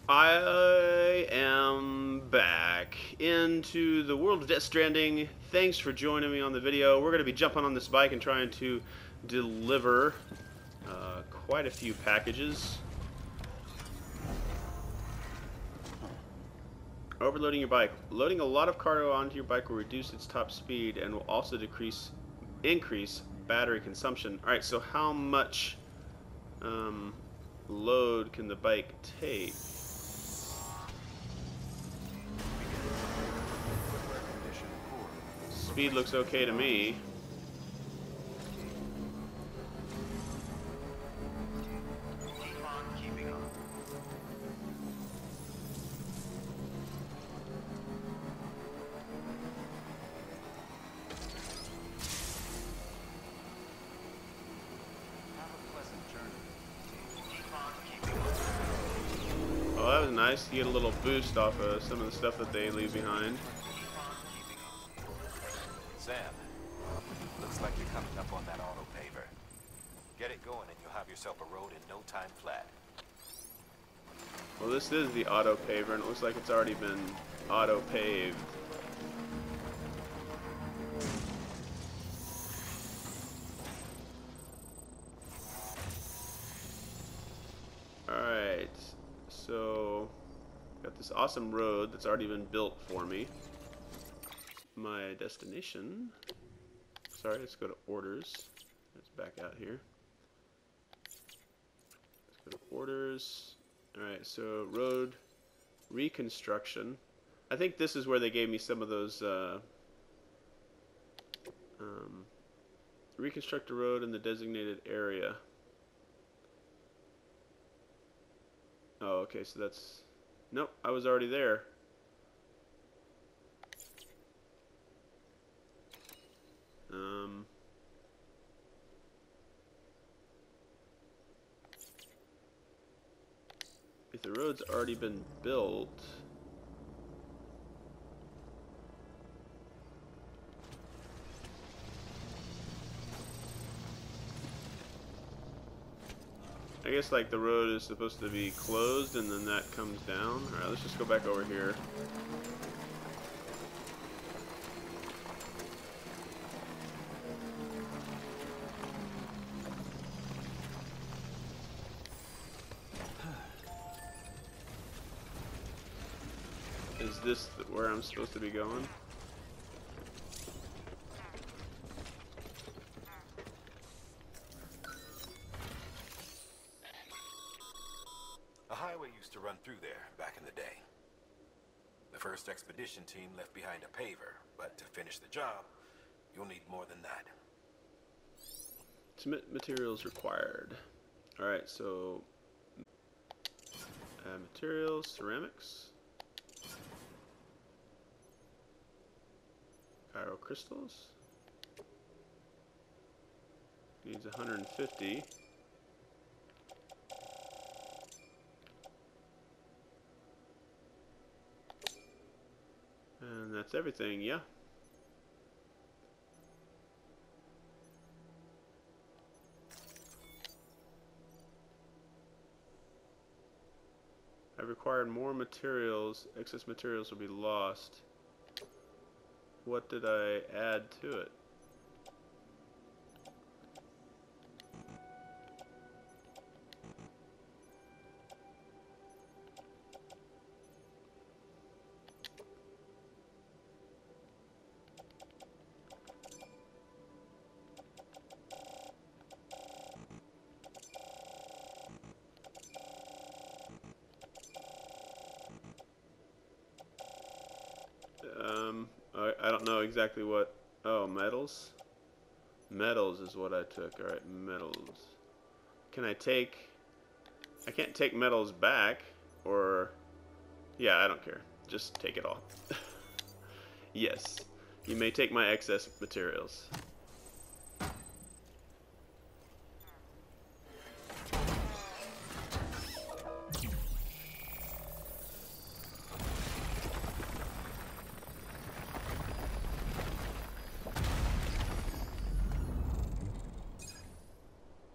I am back into the world of Death Stranding. Thanks for joining me on the video. We're going to be jumping on this bike and trying to deliver quite a few packages. Overloading your bike. Loading a lot of cargo onto your bike will reduce its top speed and will also increase battery consumption. Alright, so how much load can the bike take? Speed looks okay to me. Oh, that was nice. You get a little boost off of some of the stuff that they leave behind. Sam, looks like you're coming up on that auto paver. Get it going and you'll have yourself a road in no time flat. Well, this is the auto paver, and it looks like it's already been auto paved. Alright, so got this awesome road that's already been built for me. My destination. Sorry, let's go to orders. Let's back out here. Let's go to orders. Alright, so road reconstruction. I think this is where they gave me some of those reconstruct a road in the designated area. Oh, okay, so that's... Nope, I was already there. If the road's already been built... I guess like the road is supposed to be closed and then that comes down. Alright, let's just go back over here. Is this where I'm supposed to be going? A highway used to run through there back in the day. The first expedition team left behind a paver, but to finish the job, you'll need more than that. Submit materials required. Alright, so materials, ceramics, Gyro crystals. Needs 150. And that's everything, yeah. I've required more materials. Excess materials will be lost. What did I add to it? I don't know exactly what. Oh, metals? Metals is what I took. Alright, metals. Can I take... I can't take metals back, or... Yeah, I don't care. Just take it all. Yes. You may take my excess materials.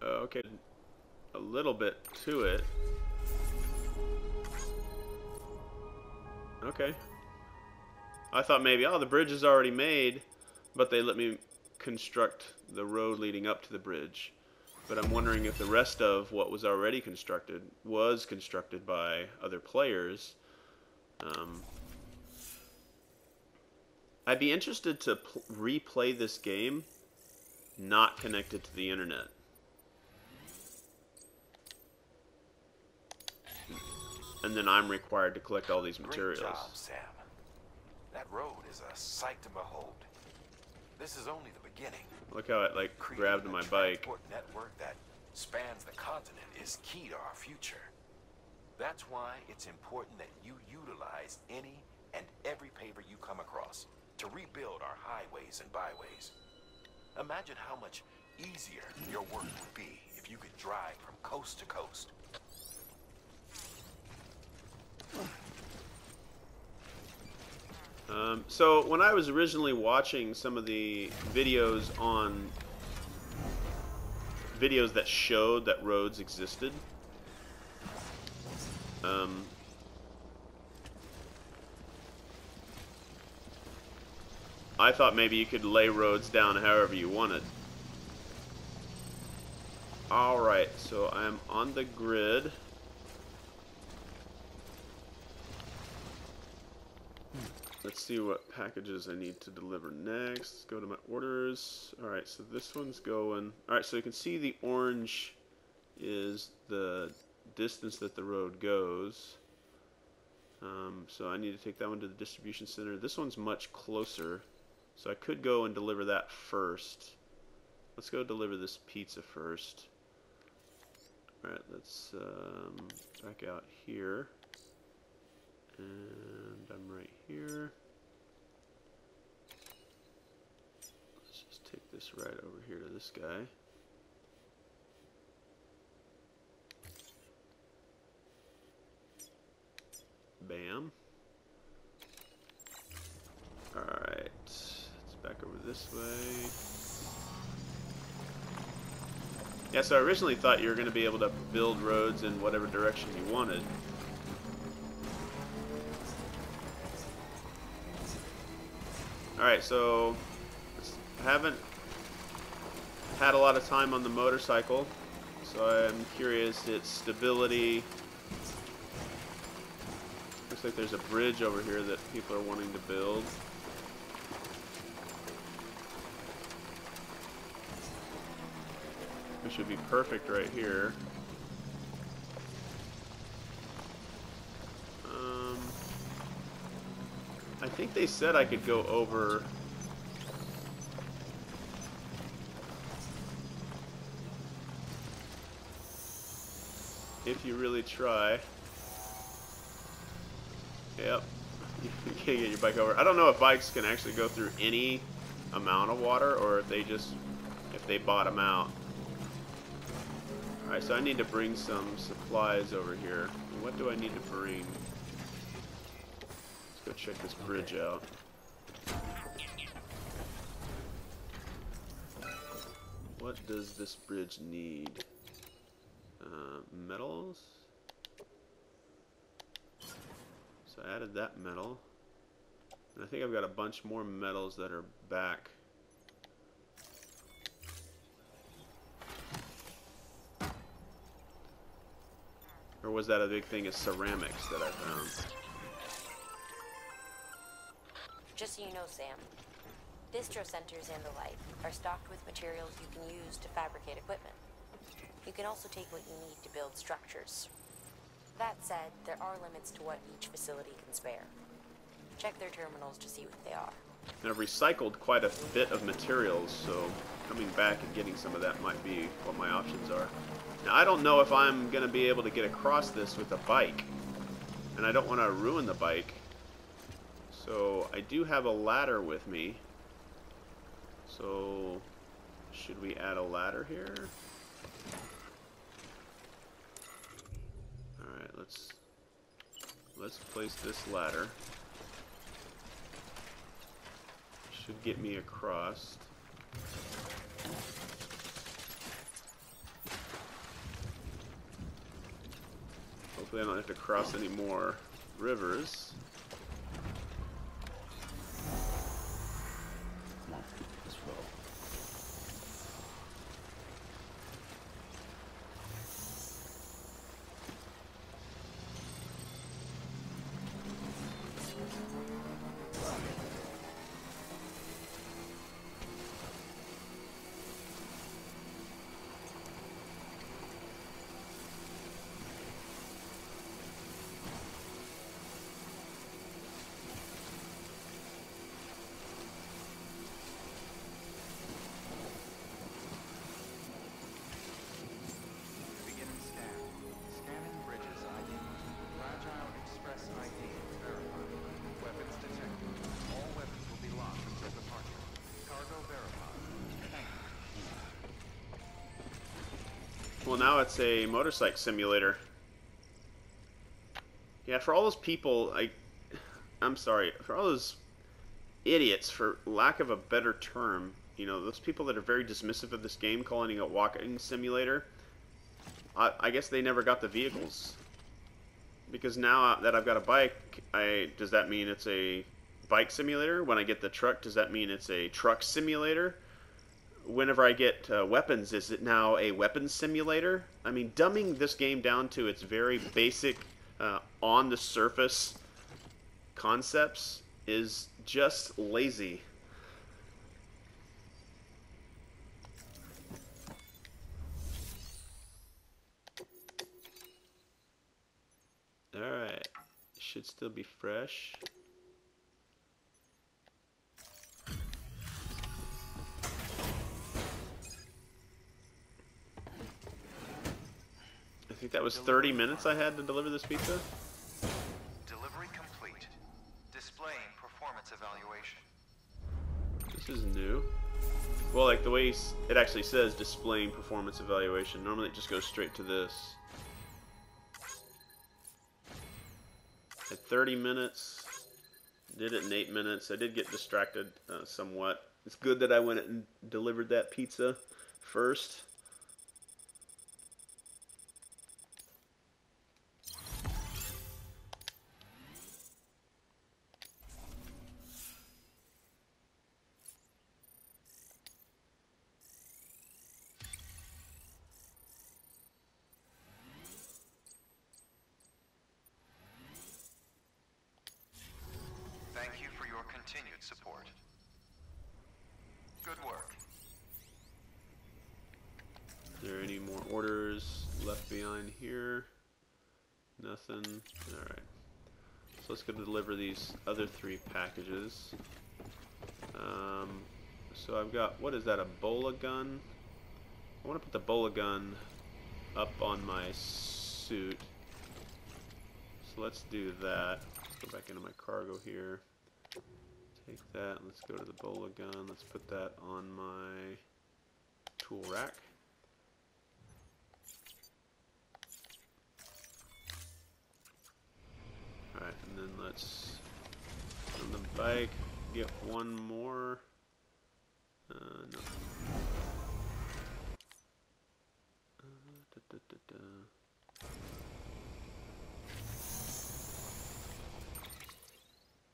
Okay, a little bit to it. okay. I thought maybe, oh, the bridge is already made, but they let me construct the road leading up to the bridge. But I'm wondering if the rest of what was already constructed was constructed by other players. I'd be interested to replay this game not connected to the internet. And then I'm required to collect all these materials. Great job, Sam. That road is a sight to behold. This is only the beginning. Look how it like grabbed my bike. Creating a transport network that spans the continent is key to our future. That's why it's important that you utilize any and every paver you come across to rebuild our highways and byways. Imagine how much easier your work would be if you could drive from coast to coast. So when I was originally watching some of the videos that showed that roads existed, I thought maybe you could lay roads down however you wanted. Alright, so I'm on the grid. Let's see what packages I need to deliver next. Let's go to my orders. Alright, so this one's going... Alright, so you can see the orange is the distance that the road goes. So I need to take that one to the distribution center. This one's much closer, so I could go and deliver that first. Let's go deliver this pizza first. Alright, let's back out here. And I'm right here. Let's just take this right over here to this guy. Bam. Alright, let's back over this way. Yeah, so I originally thought you were going to be able to build roads in whatever direction you wanted. Alright, so I haven't had a lot of time on the motorcycle, so I'm curious its stability. Looks like there's a bridge over here that people are wanting to build. It should be perfect right here. I think they said I could go over... if you really try. Yep. You can't get your bike over. I don't know if bikes can actually go through any amount of water or if they bottom out. Alright, so I need to bring some supplies over here. What do I need to bring? Go check this bridge out. What does this bridge need? Metals? So I added that metal. And I think I've got a bunch more metals that are back. Or was that a big thing of ceramics that I found? Just so you know, Sam, distro centers and the like are stocked with materials you can use to fabricate equipment. You can also take what you need to build structures. That said, there are limits to what each facility can spare. Check their terminals to see what they are. And I've recycled quite a bit of materials, so coming back and getting some of that might be what my options are. Now, I don't know if I'm going to be able to get across this with a bike, and I don't want to ruin the bike. So I do have a ladder with me. So should we add a ladder here? Alright, let's place this ladder. Should get me across. Hopefully I don't have to cross any more rivers. Well, now it's a motorcycle simulator. Yeah, for all those people, I'm sorry, for all those idiots, for lack of a better term, you know, those people that are very dismissive of this game, calling it a walking simulator, I guess they never got the vehicles. Because now that I've got a bike, does that mean it's a bike simulator? When I get the truck, does that mean it's a truck simulator? Whenever I get weapons, is it now a weapons simulator? I mean, dumbing this game down to its very basic, on-the-surface concepts is just lazy. Alright, should still be fresh. I think that was 30 minutes I had to deliver this pizza. Delivery complete. Displaying performance evaluation. This is new. Well, like the way it actually says displaying performance evaluation. Normally it just goes straight to this. At 30 minutes, did it in 8 minutes. I did get distracted somewhat. It's good that I went and delivered that pizza first. Thank you for your continued support. Good work. Are there any more orders left behind here? Nothing. Alright. So let's go deliver these other 3 packages. So I've got, what is that, a bola gun? I want to put the bola gun up on my suit. So let's do that. Let's go back into my cargo here. Take that. Let's go to the bola gun. Let's put that on my tool rack. Alright, and then let's, on the bike, get one more. No.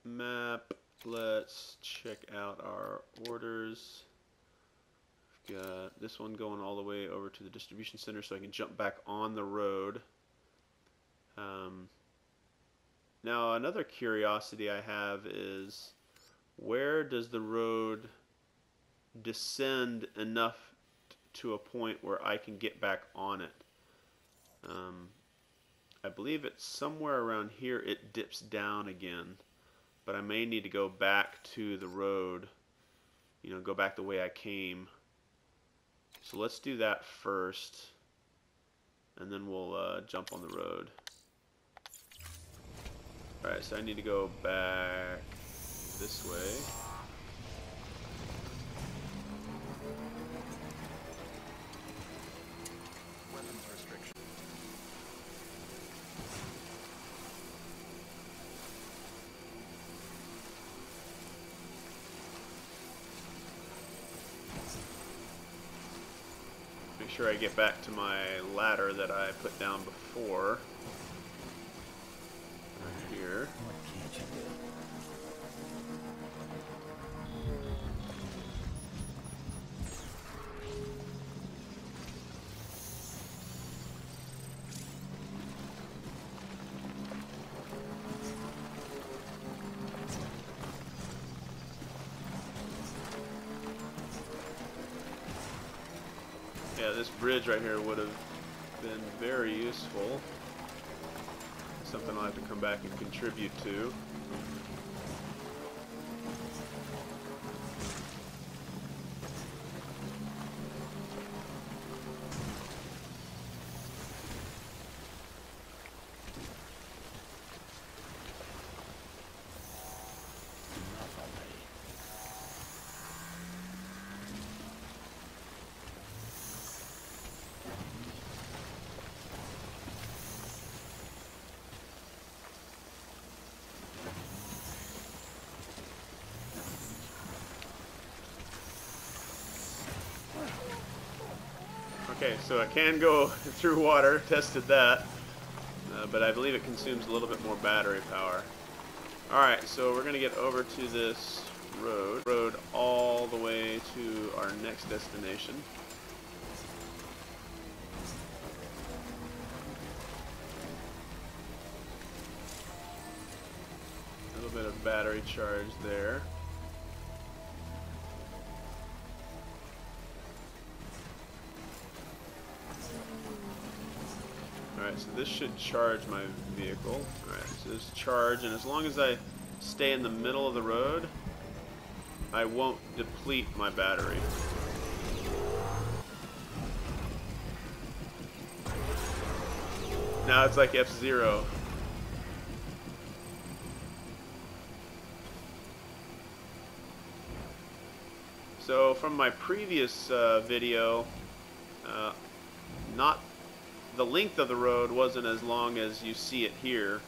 Map. Let's check out our orders. We've got this one going all the way over to the distribution center so I can jump back on the road. Now another curiosity I have is, where does the road descend enough to a point where I can get back on it? I believe it's somewhere around here it dips down again, but I may need to go back to the road, you know, go back the way I came. So let's do that first, and then we'll jump on the road. Alright, so I need to go back this way. Weapons restriction. Make sure I get back to my ladder that I put down before. Right here. What can't you do? Yeah, this bridge right here would have been very useful. Something I'll have to come back and contribute to. Enough already. Okay, so it can go through water. Tested that. But I believe it consumes a little bit more battery power. Alright, so we're going to get over to this road all the way to our next destination. A little bit of battery charge there. Alright, so this should charge my vehicle. Alright, so this charge, and as long as I stay in the middle of the road, I won't deplete my battery. Now it's like F-Zero. So from my previous video, not the length of the road wasn't as long as you see it here.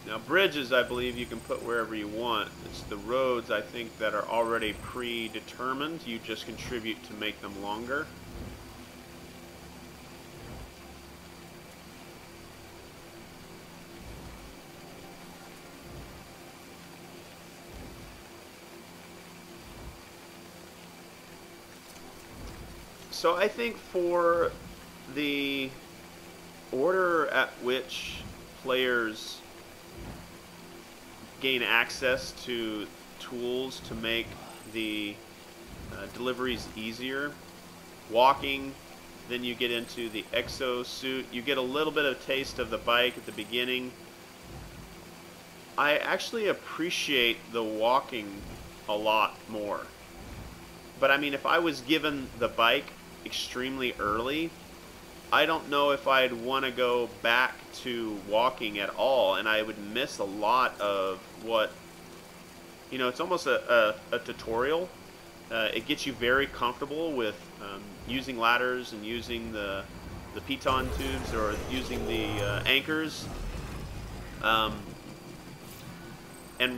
Now bridges, I believe you can put wherever you want. It's the roads, I think, that are already predetermined. You just contribute to make them longer. So I think for the order at which players gain access to tools to make the deliveries easier, walking, then you get into the exosuit, you get a little bit of taste of the bike at the beginning. I actually appreciate the walking a lot more. But I mean, if I was given the bike extremely early, I don't know if I'd want to go back to walking at all, and I would miss a lot of what, you know, it's almost a tutorial. It gets you very comfortable with using ladders and using the piton tubes or using the anchors. And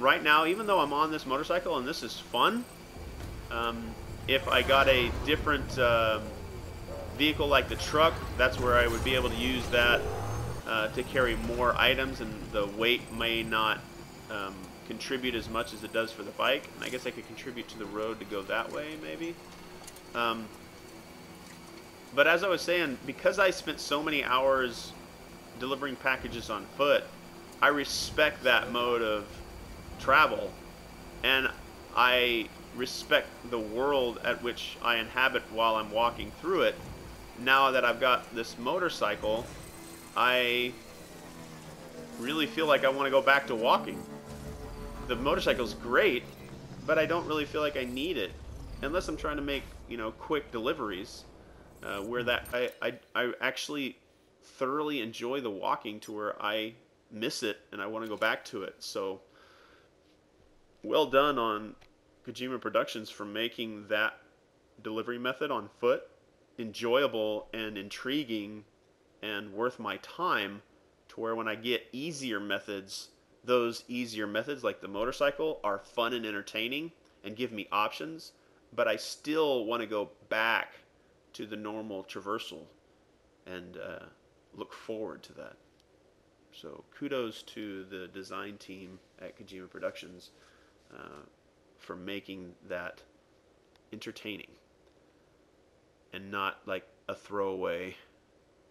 right now, even though I'm on this motorcycle and this is fun, if I got a different vehicle like the truck, that's where I would be able to use that to carry more items, and the weight may not contribute as much as it does for the bike. And I guess I could contribute to the road to go that way, maybe. But as I was saying, because I spent so many hours delivering packages on foot, I respect that mode of travel, and I respect the world at which I inhabit while I'm walking through it. Now that I've got this motorcycle, I really feel like I want to go back to walking. The motorcycle's great, but I don't really feel like I need it unless I'm trying to make, you know, quick deliveries, where that I actually thoroughly enjoy the walking to where I miss it and I want to go back to it. So well done on Kojima Productions for making that delivery method on foot enjoyable and intriguing and worth my time, to where when I get easier methods, those easier methods like the motorcycle are fun and entertaining and give me options, but I still want to go back to the normal traversal and look forward to that. So kudos to the design team at Kojima Productions for making that entertaining and not like a throwaway.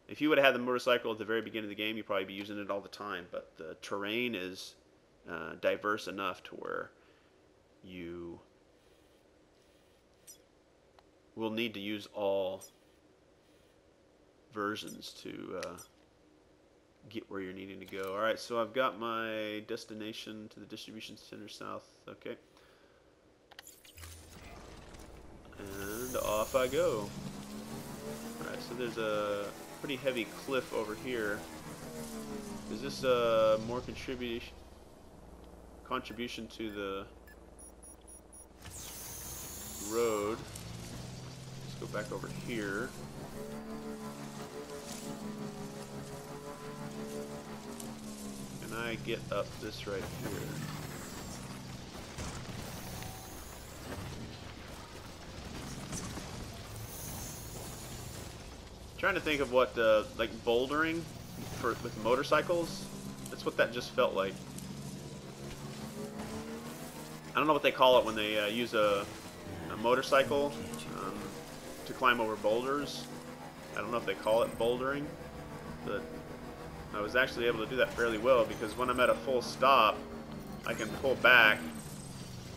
If you would have had the motorcycle at the very beginning of the game, you'd probably be using it all the time, but the terrain is diverse enough to where you will need to use all versions to get where you're needing to go. Alright, so I've got my destination to the distribution center south. Okay. And off I go. Alright, so there's a pretty heavy cliff over here. Is this more contribution to the road? Let's go back over here. Can I get up this right here? Trying to think of what like bouldering with motorcycles. That's what that just felt like. I don't know what they call it when they use a motorcycle to climb over boulders. I don't know if they call it bouldering, but I was actually able to do that fairly well because when I'm at a full stop, I can pull back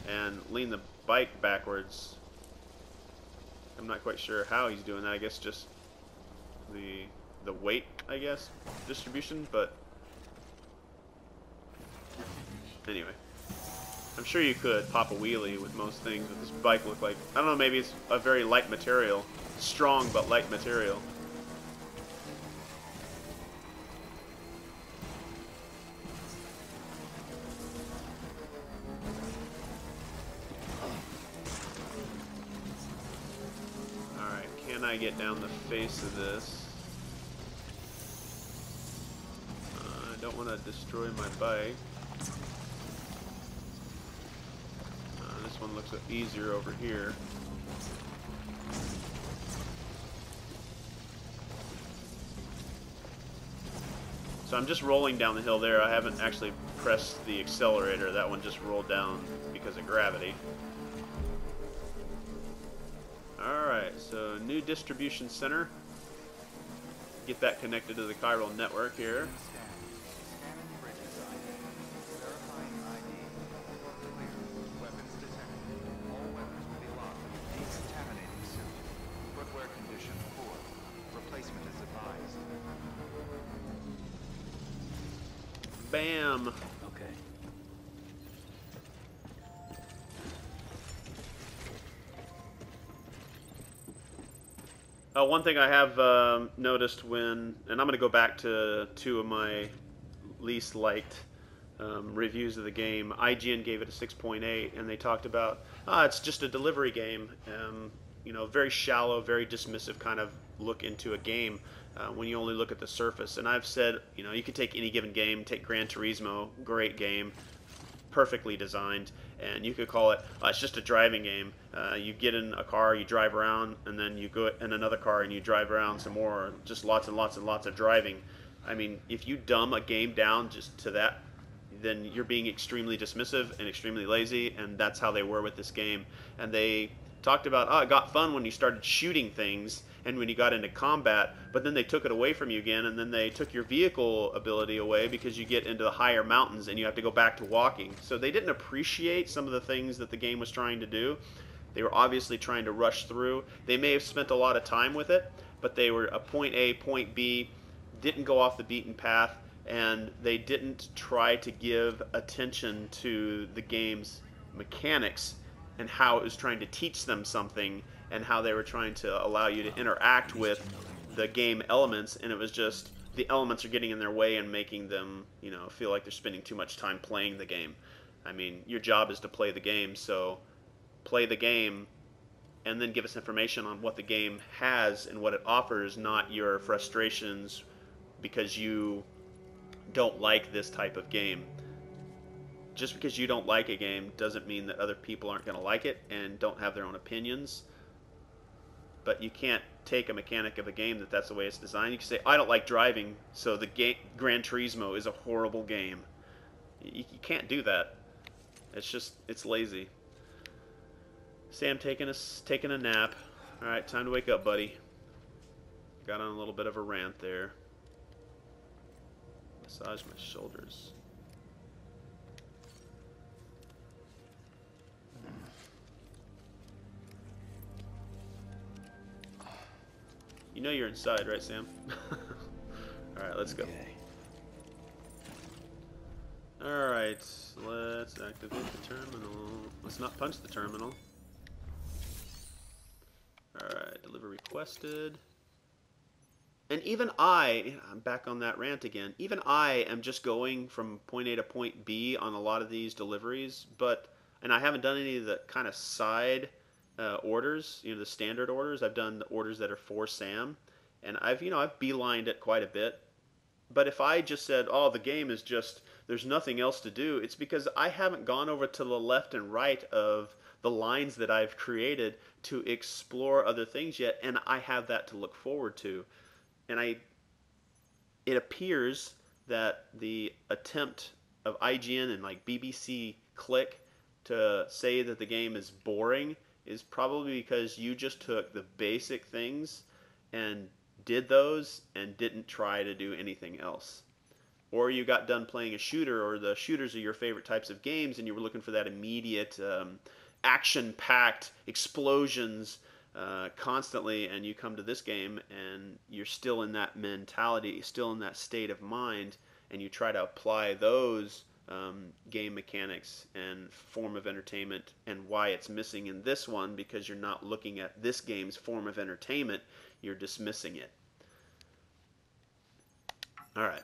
and lean the bike backwards. I'm not quite sure how he's doing that. I guess just the weight, I guess, distribution, but anyway. I'm sure you could pop a wheelie with most things, but this bike looked like, I don't know, maybe it's a very light material. Strong but light material. Alright, can I get down the face of this? I don't want to destroy my bike. This one looks easier over here. So I'm just rolling down the hill there. I haven't actually pressed the accelerator. That one just rolled down because of gravity. Alright, so new distribution center. Get that connected to the chiral network here. Bam! Okay. One thing I have noticed when, and I'm going to go back to two of my least liked reviews of the game. IGN gave it a 6.8, and they talked about, it's just a delivery game. You know, very shallow, very dismissive kind of look into a game. When you only look at the surface. And I've said, you know, you could take any given game, take Gran Turismo, great game, perfectly designed, and you could call it, it's just a driving game. You get in a car, you drive around, and then you go in another car and you drive around some more, just lots and lots and lots of driving. I mean, if you dumb a game down just to that, then you're being extremely dismissive and extremely lazy, and that's how they were with this game. And they talked about, it got fun when you started shooting things and when you got into combat, but then they took it away from you again, and then they took your vehicle ability away because you get into the higher mountains and you have to go back to walking. So they didn't appreciate some of the things that the game was trying to do. They were obviously trying to rush through. They may have spent a lot of time with it, but they were a point A, point B, didn't go off the beaten path, and they didn't try to give attention to the game's mechanics and how it was trying to teach them something and how they were trying to allow you to interact with the game elements, and it was just the elements are getting in their way and making them, you know, feel like they're spending too much time playing the game. I mean, your job is to play the game, so play the game and then give us information on what the game has and what it offers, not your frustrations because you don't like this type of game. Just because you don't like a game doesn't mean that other people aren't going to like it and don't have their own opinions. But you can't take a mechanic of a game that's the way it's designed. You can say, I don't like driving, so the game Gran Turismo is a horrible game. You can't do that. It's just, it's lazy. Sam taking a nap. All right, time to wake up, buddy. Got on a little bit of a rant there. Massage my shoulders. You know you're inside, right, Sam? Alright, let's go. Okay. Alright, let's activate the terminal. Let's not punch the terminal. Alright, deliver requested. And even I'm back on that rant again, even I am just going from point A to point B on a lot of these deliveries, and I haven't done any of the kind of side orders, you know, the standard orders. I've done the orders that are for Sam, and I've beelined it quite a bit. But if I just said, oh, the game is just there's nothing else to do, it's because I haven't gone over to the left and right of the lines that I've created to explore other things yet, and I have that to look forward to. And it appears that the attempt of IGN and like BBC Click to say that the game is boring is probably because you just took the basic things and did those and didn't try to do anything else. Or you got done playing a shooter, or the shooters are your favorite types of games, and you were looking for that immediate action-packed explosions constantly, and you come to this game and you're still in that mentality, still in that state of mind, and you try to apply those game mechanics and form of entertainment, and why it's missing in this one, because you're not looking at this game's form of entertainment, you're dismissing it. Alright.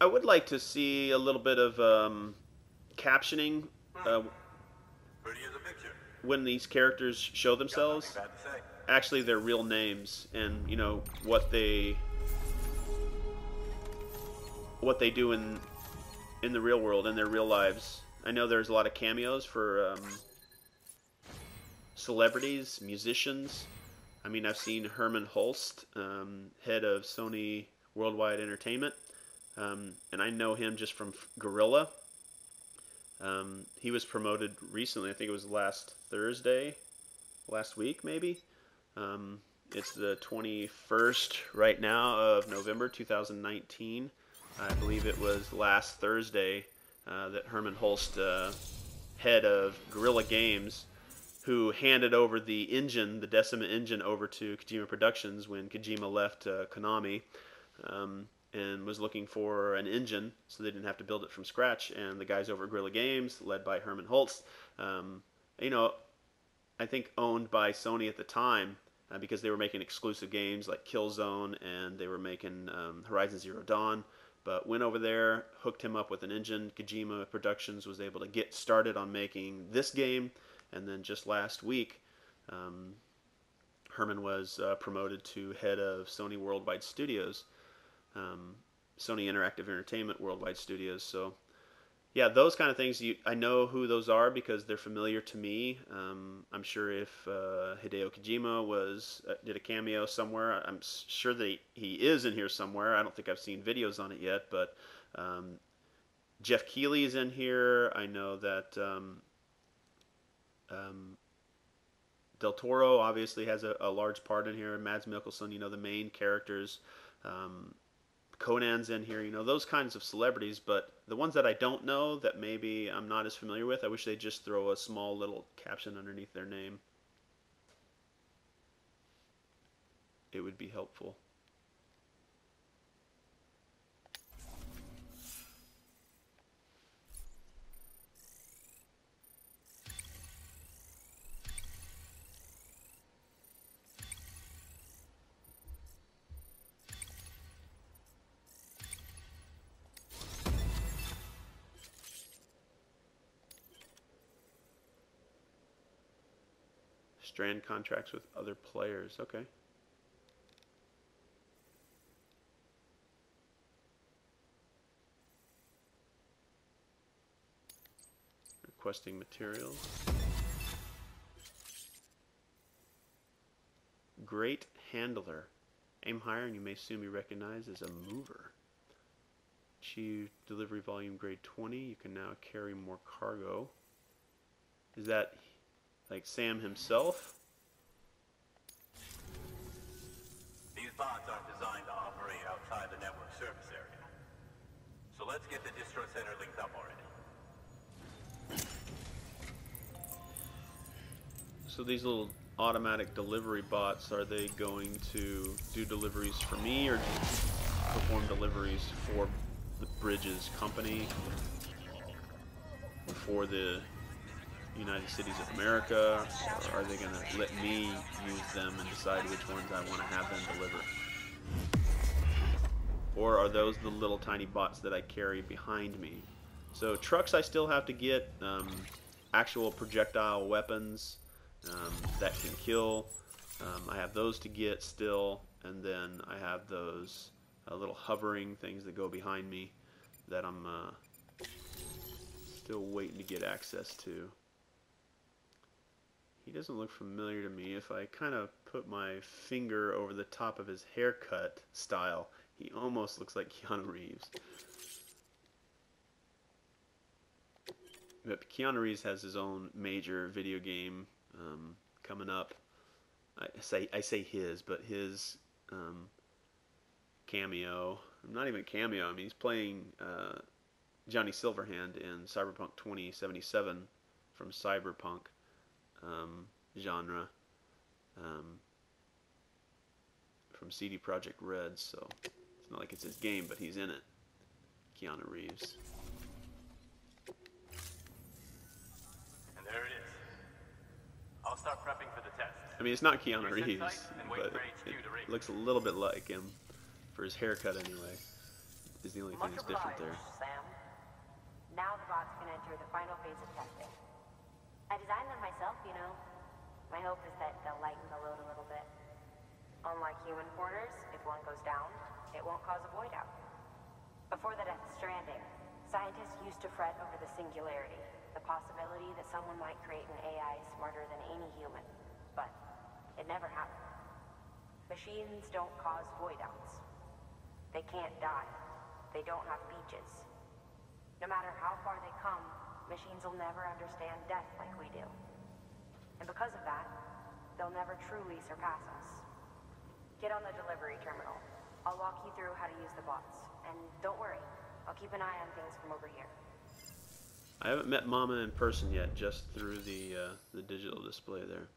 I would like to see a little bit of captioning when these characters show themselves. Actually, their real names, and you know what they do in the real world, in their real lives. I know there's a lot of cameos for celebrities, musicians. I mean, I've seen Herman Hulst, head of Sony Worldwide Entertainment. And I know him just from Gorilla. He was promoted recently. I think it was last week maybe. It's the 21st right now of November 2019. I believe it was last Thursday that Herman Hulst, head of Guerrilla Games, who handed over the engine, the Decima engine, over to Kojima Productions when Kojima left Konami. And was looking for an engine so they didn't have to build it from scratch. And the guys over at Guerrilla Games, led by Herman Hulst, you know, I think owned by Sony at the time, because they were making exclusive games like Killzone, and they were making Horizon Zero Dawn. But went over there, hooked him up with an engine. Kojima Productions was able to get started on making this game, and then just last week, Herman was promoted to head of Sony Worldwide Studios. Sony Interactive Entertainment Worldwide Studios. So yeah, those kind of things, I know who those are because they're familiar to me. I'm sure if Hideo Kojima did a cameo somewhere, I'm sure that he is in here somewhere. I don't think I've seen videos on it yet, but Jeff Keighley's in here. I know that Del Toro obviously has a large part in here. Mads Mikkelsen, you know, the main characters. Conan's in here, you know, those kinds of celebrities. But the ones that I don't know, that maybe I'm not as familiar with, I wish they'd just throw a small little caption underneath their name. It would be helpful. Strand contracts with other players. Okay. Requesting materials. Great handler. Aim higher and you may soon be recognized as a mover. Achieve delivery volume grade 20. You can now carry more cargo. Is that like Sam himself? These bots aren't designed to operate outside the network service area. So let's get the distro center linked up already. So these little automatic delivery bots, are they going to do deliveries for me or perform deliveries for the Bridges company? For the United Cities of America, or are they going to let me use them and decide which ones I want to have them deliver? Or are those the little tiny bots that I carry behind me? So trucks I still have to get, actual projectile weapons that can kill. I have those to get still, and then I have those little hovering things that go behind me that I'm still waiting to get access to. He doesn't look familiar to me. If I kind of put my finger over the top of his haircut style, he almost looks like Keanu Reeves. But Keanu Reeves has his own major video game coming up. I say his, but his cameo. Not even cameo. I mean, he's playing Johnny Silverhand in Cyberpunk 2077 from Cyberpunk genre from CD Projekt Red. So it's not like it's his game, but he's in it. Keanu Reeves. And there it is. I'll start prepping for the test. I mean, it's not Keanu Reeves, but it looks a little bit like him, for his haircut anyway, is the only thing that's different there. Sam. Now the bots can enter the final phase of testing. I designed them myself, you know. My hope is that they'll lighten the load a little bit. Unlike human porters, if one goes down, it won't cause a void out. Before the Death Stranding, scientists used to fret over the singularity, the possibility that someone might create an AI smarter than any human. But it never happened. Machines don't cause void outs. They can't die. They don't have beaches. No matter how far they come, machines will never understand death like we do. And because of that, they'll never truly surpass us. Get on the delivery terminal. I'll walk you through how to use the bots. And don't worry, I'll keep an eye on things from over here. I haven't met Mama in person yet, just through the digital display there.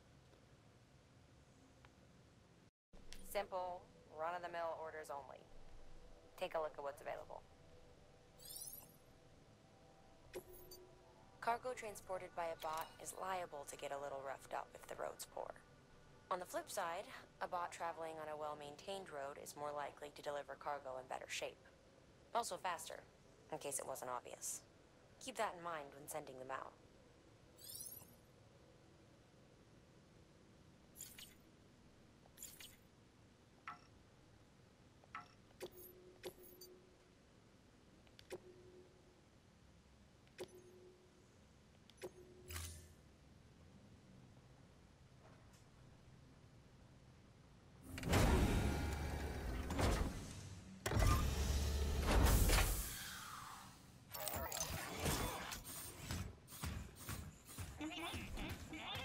Simple, run-of-the-mill orders only. Take a look at what's available. Cargo transported by a bot is liable to get a little roughed up if the road's poor. On the flip side, a bot traveling on a well-maintained road is more likely to deliver cargo in better shape. Also faster, in case it wasn't obvious. Keep that in mind when sending them out.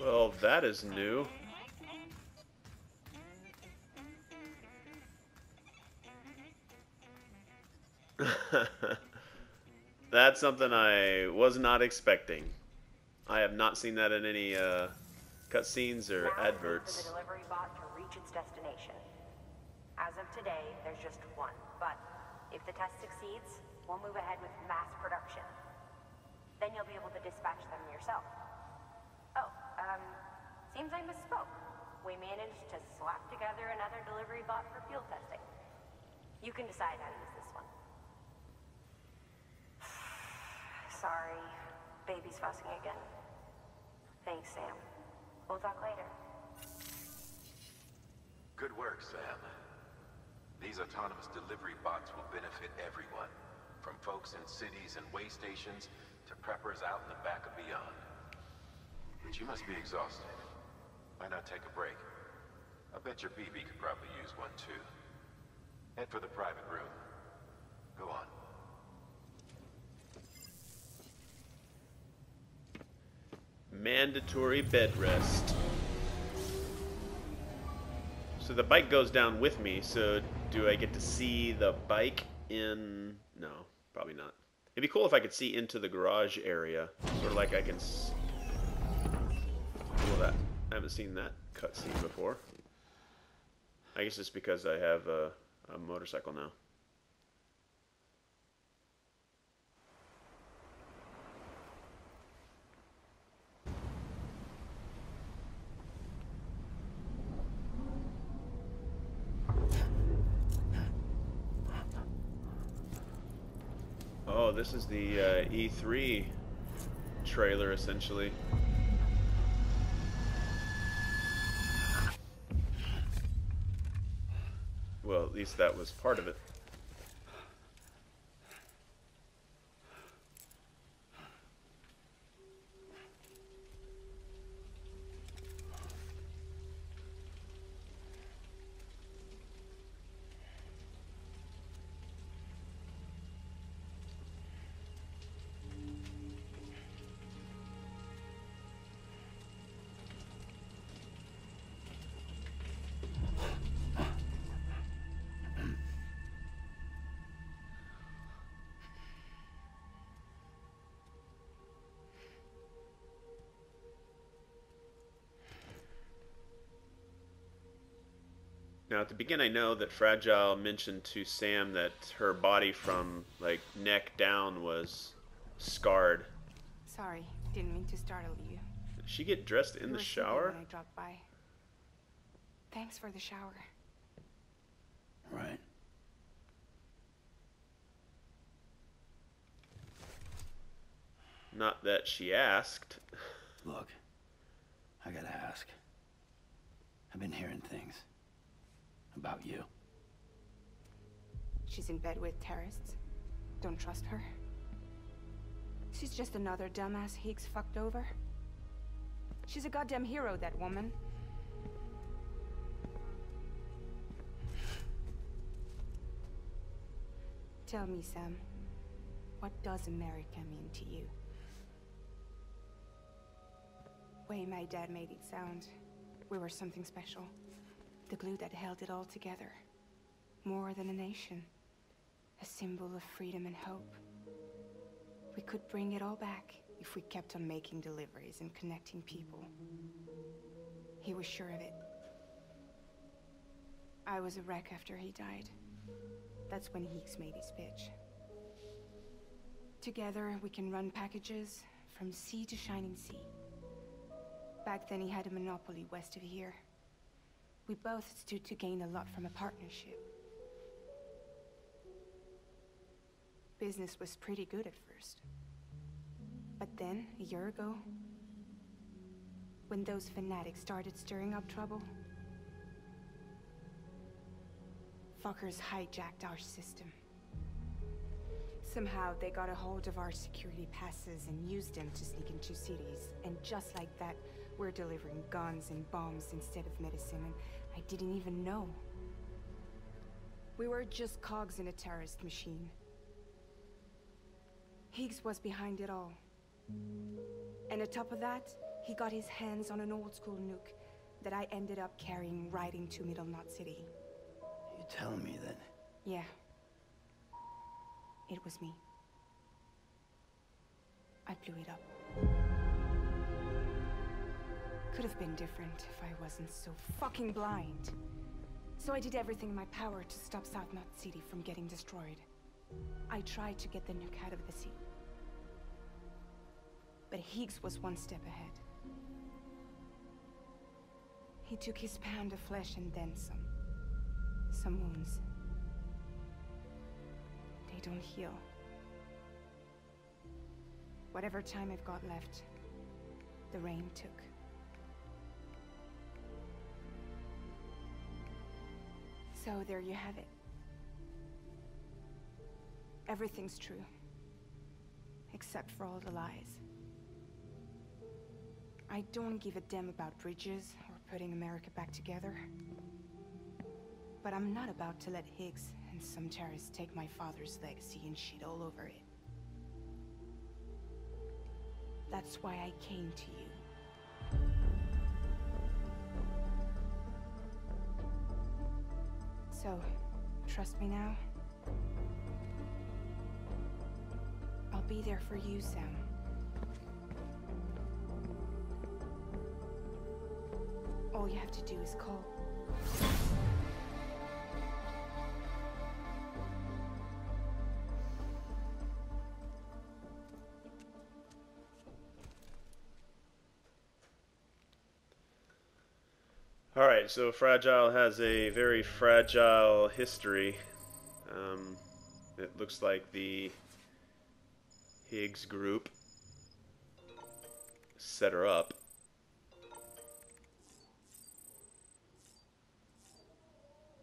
Well, that is new. That's something I was not expecting. I have not seen that in any cutscenes or adverts. For the delivery bot to reach its destination. As of today, there's just one. But if the test succeeds, we'll move ahead with mass production. Then you'll be able to dispatch them yourself. Oh, seems I misspoke. We managed to slap together another delivery bot for field testing. You can decide how to use this one. Sorry, baby's fussing again. Thanks, Sam. We'll talk later. Good work, Sam. These autonomous delivery bots will benefit everyone, from folks in cities and way stations to preppers out in the back and beyond. But you must be exhausted. Why not take a break? I bet your BB could probably use one too. Head for the private room. Go on. Mandatory bed rest. So the bike goes down with me, so do I get to see the bike in... No, probably not. It'd be cool if I could see into the garage area. Sort of like I can... Well, that... I haven't seen that cutscene before. I guess it's because I have a motorcycle now. Oh, this is the E3 trailer, essentially. Well, at least that was part of it. Now, at the beginning, I know that Fragile mentioned to Sam that her body from, like, neck down was scarred. Sorry, didn't mean to startle you. Did she get dressed in You the were sleeping shower? when I dropped by. Thanks for the shower. Right. Not that she asked. Look, I gotta ask. I've been hearing things about you. She's in bed with terrorists. Don't trust her. She's just another dumbass Higgs fucked over. She's a goddamn hero, that woman. Tell me, Sam, what does America mean to you? Way my dad made it sound, we were something special. The glue that held it all together. More than a nation. A symbol of freedom and hope. We could bring it all back if we kept on making deliveries and connecting people. He was sure of it. I was a wreck after he died. That's when Higgs made his pitch. Together, we can run packages from sea to shining sea. Back then, he had a monopoly west of here. We both stood to gain a lot from a partnership. Business was pretty good at first. But then, a year ago, when those fanatics started stirring up trouble, fuckers hijacked our system. Somehow, they got a hold of our security passes and used them to sneak into cities. And just like that, we're delivering guns and bombs instead of medicine, and I didn't even know. We were just cogs in a terrorist machine. Higgs was behind it all. And on top of that, he got his hands on an old-school nuke that I ended up carrying right into Middle Knot City. You telling me that? Yeah. It was me. I blew it up. Could have been different if I wasn't so fucking blind. So I did everything in my power to stop South Knot City from getting destroyed. I tried to get the nuke out of the sea. But Higgs was one step ahead. He took his pound of flesh and then some. Some wounds. They don't heal. Whatever time I've got left, the rain took. So there you have it. Everything's true. Except for all the lies. I don't give a damn about bridges or putting America back together. But I'm not about to let Higgs and some terrorists take my father's legacy and shit all over it. That's why I came to you. So, trust me now? I'll be there for you, Sam. All you have to do is call. Alright, so Fragile has a very fragile history. It looks like the pigs group. Set her up.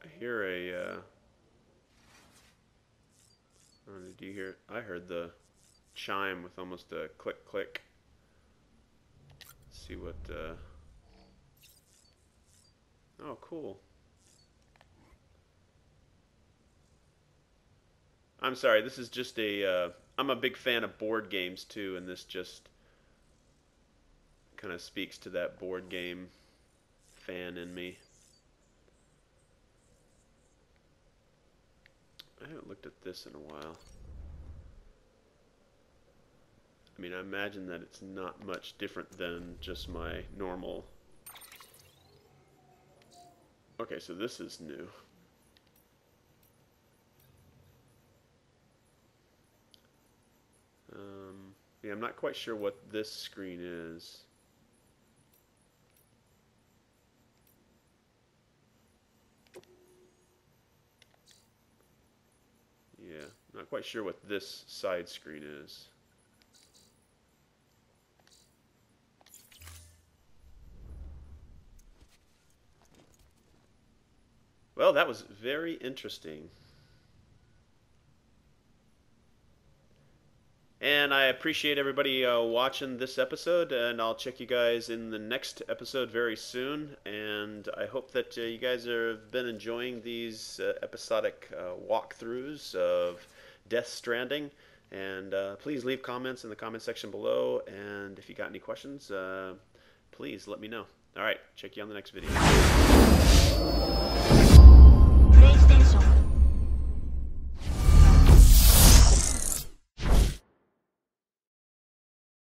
I hear a, oh, did you hear? I heard the chime with almost a click click. Let's see what, oh, cool. I'm sorry, this is just a, I'm a big fan of board games too, and this just kind of speaks to that board game fan in me. I haven't looked at this in a while. I mean, I imagine that it's not much different than just my normal. Okay, so this is new. Yeah, I'm not quite sure what this screen is. Yeah, not quite sure what this side screen is. Well, that was very interesting. And I appreciate everybody watching this episode, and I'll check you guys in the next episode very soon. And I hope that you guys have been enjoying these episodic walkthroughs of Death Stranding. And please leave comments in the comment section below. And if you got any questions, please let me know. All right, check you on the next video.